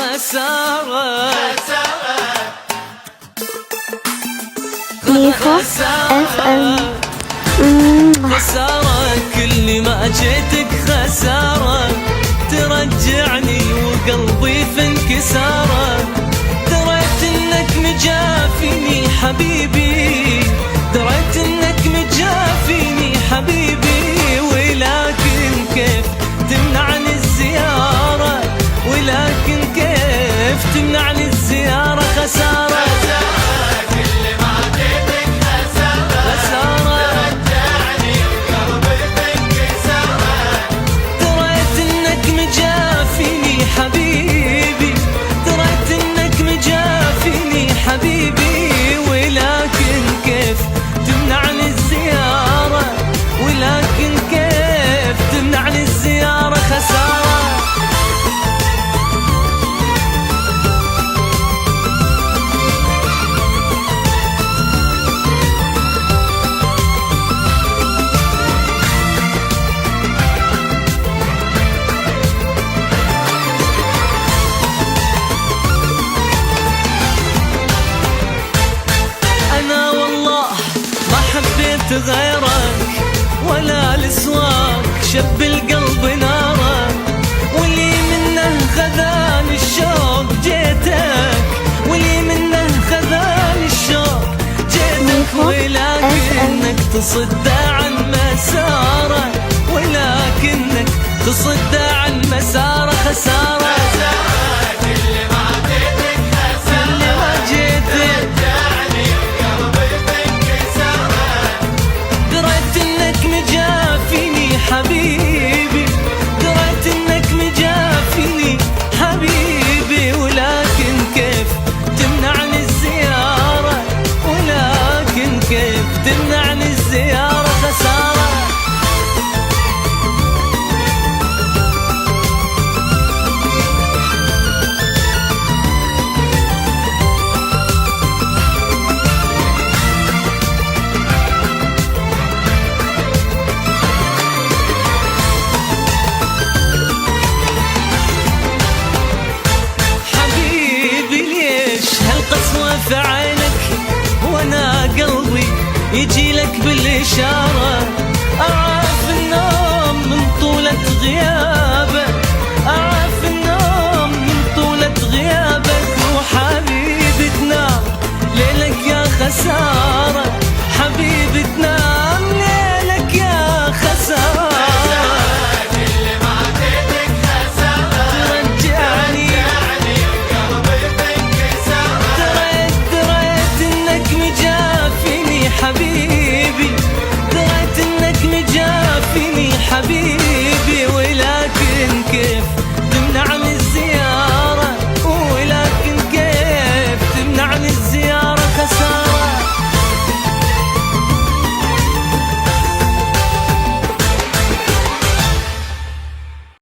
خسارة. ميكو FM. خسارة كل ما جيتك خسارة، ترجعني وقلبي في انكسارة. دريت انك مجافيني حبيبي، دريت انك مجافيني حبيبي، ولكن كيف تمنعني الزيارة، ولكن كيف تمنعني الزيارة. خسارة حبيبي، دريت انك مجافيني حبيبي، ولكن كيف تمنعني الزيارة، ولكن كيف تمنعني الزيارة. خسارة غيرك ولا لسواك شب القلب نارك، واللي منه خذاني الشوق جيتك، واللي منه خذاني الشوق جيتك، ولكنك تصد عن مساره، ولكنك تصد عن مساره. خسارة حبيبي، دريت انك مجافيني حبيبي، ولكن كيف تمنعني الزيارة، ولكن كيف تمنعني الزيارة. خسارة في عينك، وانا قلبي يجي لك بالإشارة.